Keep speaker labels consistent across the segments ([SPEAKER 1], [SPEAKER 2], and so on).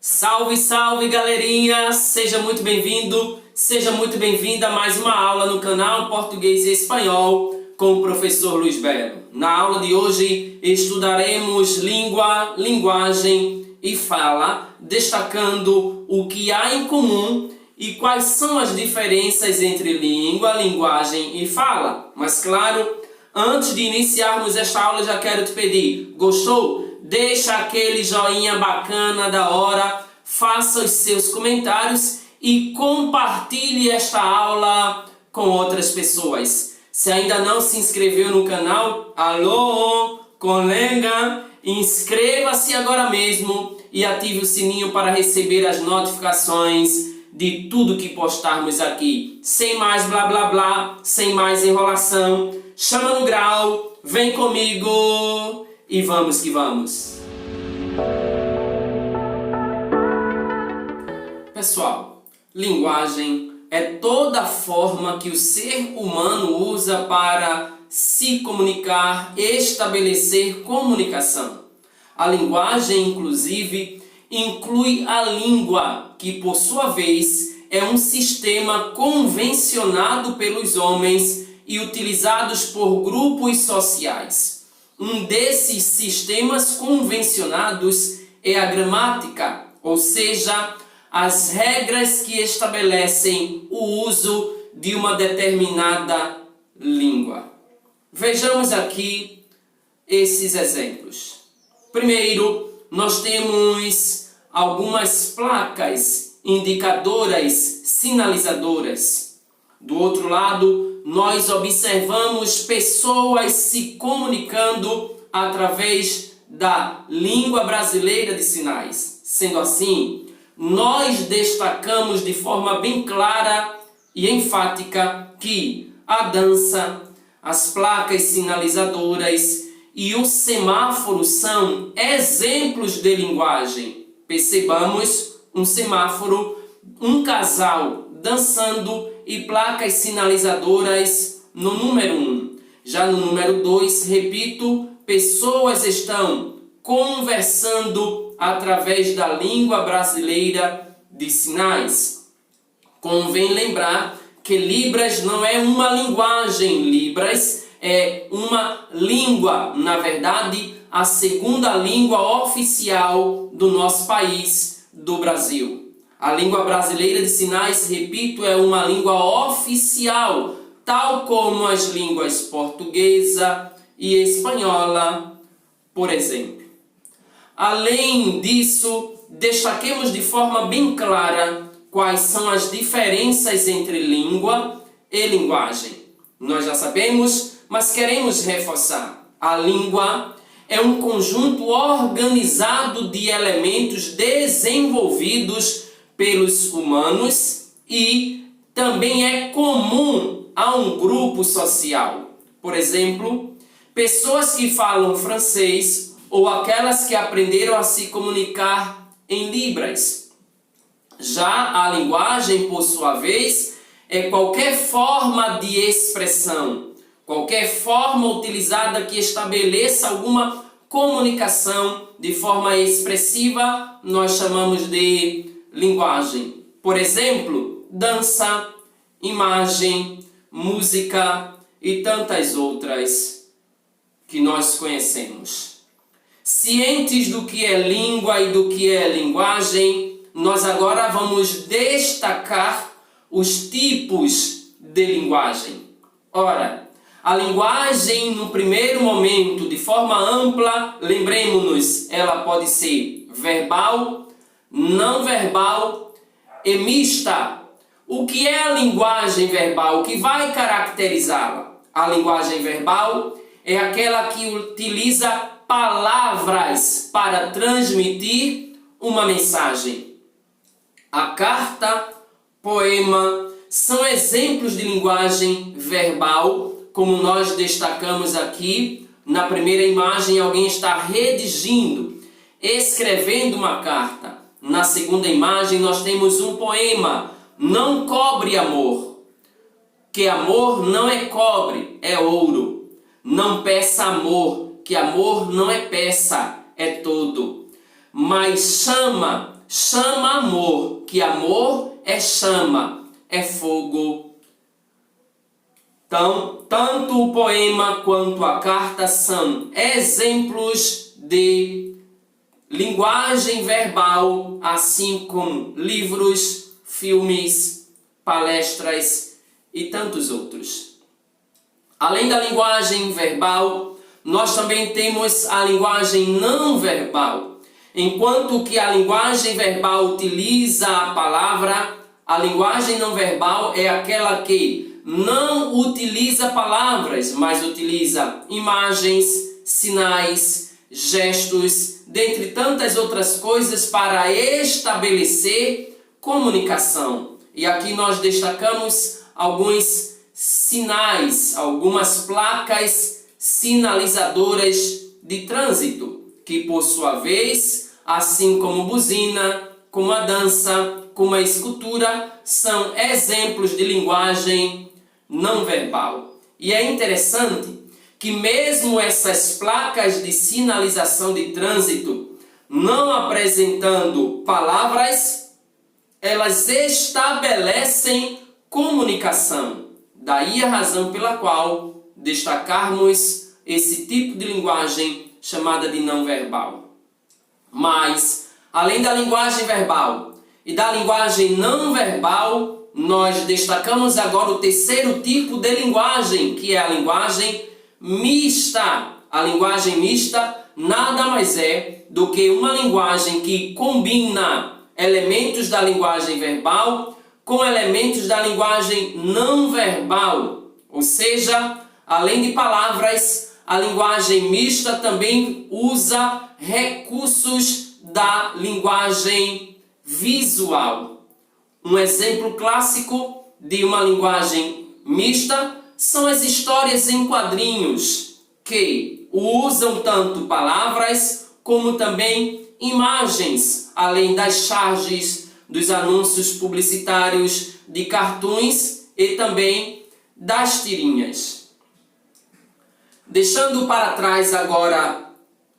[SPEAKER 1] Salve, salve, galerinha! Seja muito bem-vindo, seja muito bem-vinda a mais uma aula no canal Português e Espanhol com o professor Luiz Belo. Na aula de hoje estudaremos língua, linguagem e fala, destacando o que há em comum e quais são as diferenças entre língua, linguagem e fala. Mas claro, antes de iniciarmos esta aula, já quero te pedir, gostou? Deixa aquele joinha bacana da hora, faça os seus comentários e compartilhe esta aula com outras pessoas. Se ainda não se inscreveu no canal, alô, colega, inscreva-se agora mesmo e ative o sininho para receber as notificações de tudo que postarmos aqui. Sem mais blá blá blá, sem mais enrolação, chama no grau, vem comigo e vamos que vamos. Pessoal, linguagem é toda a forma que o ser humano usa para se comunicar, estabelecer comunicação. A linguagem, inclusive, inclui a língua, que por sua vez é um sistema convencionado pelos homens e utilizados por grupos sociais. Um desses sistemas convencionados é a gramática, ou seja, as regras que estabelecem o uso de uma determinada língua. Vejamos aqui esses exemplos. Primeiro, nós temos algumas placas indicadoras, sinalizadoras. Do outro lado, nós observamos pessoas se comunicando através da língua brasileira de sinais. Sendo assim, nós destacamos de forma bem clara e enfática que a dança, as placas sinalizadoras e o semáforo são exemplos de linguagem. Percebamos um semáforo, um casal dançando e placas sinalizadoras no número 1. Já no número 2, repito, pessoas estão conversando através da língua brasileira de sinais. Convém lembrar que Libras não é uma linguagem, Libras é uma língua, na verdade, a segunda língua oficial do nosso país, do Brasil. A língua brasileira de sinais, repito, é uma língua oficial, tal como as línguas portuguesa e espanhola, por exemplo. Além disso, destaquemos de forma bem clara quais são as diferenças entre língua e linguagem. Nós já sabemos, mas queremos reforçar. A língua é um conjunto organizado de elementos desenvolvidos pelos humanos e também é comum a um grupo social. Por exemplo, pessoas que falam francês ou aquelas que aprenderam a se comunicar em Libras. Já a linguagem, por sua vez, é qualquer forma de expressão, qualquer forma utilizada que estabeleça alguma comunicação de forma expressiva, nós chamamos de linguagem. Por exemplo, dança, imagem, música e tantas outras que nós conhecemos. Cientes do que é língua e do que é linguagem, nós agora vamos destacar os tipos de linguagem. Ora, a linguagem, no primeiro momento, de forma ampla, lembremos-nos, ela pode ser verbal, não verbal e mista. O que é a linguagem verbal? O que vai caracterizá-la? A linguagem verbal é aquela que utiliza palavras para transmitir uma mensagem. A carta, poema, são exemplos de linguagem verbal, como nós destacamos aqui. Na primeira imagem, alguém está redigindo, escrevendo uma carta. Na segunda imagem, nós temos um poema, Não Cobre Amor, que amor não é cobre, é ouro. Não peça amor, que amor não é peça, é todo. Mas chama chama-amor, que amor é chama, é fogo. Então, tanto o poema quanto a carta são exemplos de linguagem verbal, assim como livros, filmes, palestras e tantos outros. Além da linguagem verbal, nós também temos a linguagem não verbal. Enquanto que a linguagem verbal utiliza a palavra, a linguagem não verbal é aquela que não utiliza palavras, mas utiliza imagens, sinais, gestos, dentre tantas outras coisas para estabelecer comunicação. E aqui nós destacamos alguns sinais, algumas placas sinalizadoras de trânsito, que por sua vez, assim como buzina, como a dança, como a escultura, são exemplos de linguagem não verbal. E é interessante que mesmo essas placas de sinalização de trânsito, não apresentando palavras, elas estabelecem comunicação. Daí a razão pela qual destacarmos esse tipo de linguagem chamada de não verbal. Mas, além da linguagem verbal e da linguagem não verbal, nós destacamos agora o terceiro tipo de linguagem, que é a linguagem mista. A linguagem mista nada mais é do que uma linguagem que combina elementos da linguagem verbal com elementos da linguagem não verbal. Ou seja, além de palavras, a linguagem mista também usa recursos da linguagem visual. Um exemplo clássico de uma linguagem mista são as histórias em quadrinhos, que usam tanto palavras como também imagens, além das charges dos anúncios publicitários de cartoons e também das tirinhas. Deixando para trás agora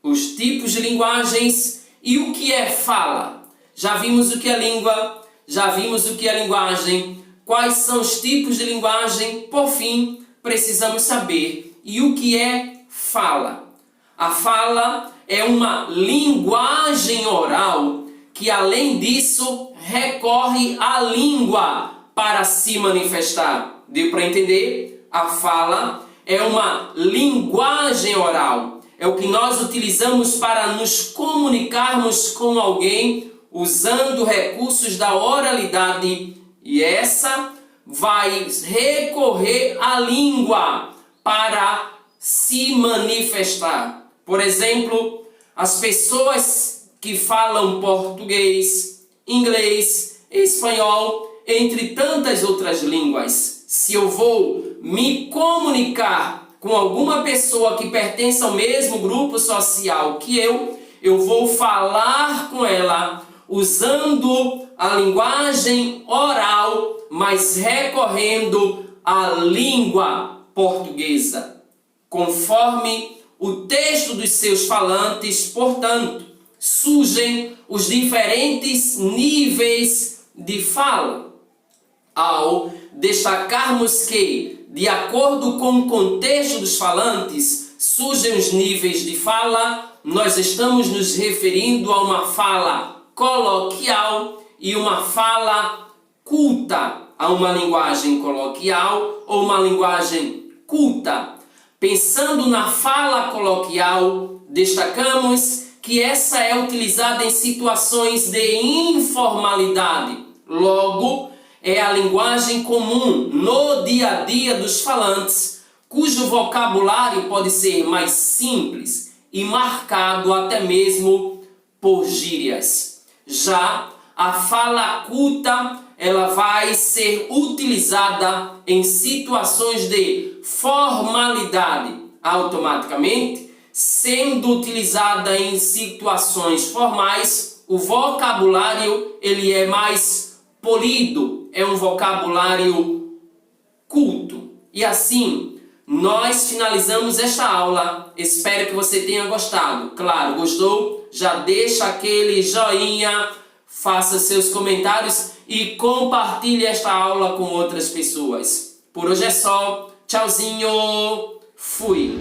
[SPEAKER 1] os tipos de linguagens e o que é fala. Já vimos o que é língua, já vimos o que é linguagem, quais são os tipos de linguagem, por fim, precisamos saber e o que é fala. A fala é uma linguagem oral que, além disso, recorre à língua para se manifestar. Deu para entender? A fala é uma linguagem oral. É o que nós utilizamos para nos comunicarmos com alguém usando recursos da oralidade. E essa vai recorrer à língua para se manifestar. Por exemplo, as pessoas que falam português, inglês, espanhol, entre tantas outras línguas. Se eu vou me comunicar com alguma pessoa que pertence ao mesmo grupo social que eu vou falar com ela usando a linguagem oral, mas recorrendo à língua portuguesa, conforme o texto dos seus falantes. Portanto, surgem os diferentes níveis de fala. Ao destacarmos que, de acordo com o contexto dos falantes, surgem os níveis de fala, nós estamos nos referindo a uma fala coloquial e uma fala culta, a uma linguagem coloquial ou uma linguagem culta. Pensando na fala coloquial, destacamos que essa é utilizada em situações de informalidade. Logo, é a linguagem comum no dia a dia dos falantes, cujo vocabulário pode ser mais simples e marcado até mesmo por gírias. Já a fala culta, ela vai ser utilizada em situações de formalidade, automaticamente, sendo utilizada em situações formais, o vocabulário ele é mais polido, é um vocabulário culto. E assim, nós finalizamos esta aula. Espero que você tenha gostado. Claro, gostou? Já deixa aquele joinha, faça seus comentários e compartilhe esta aula com outras pessoas. Por hoje é só. Tchauzinho. Fui.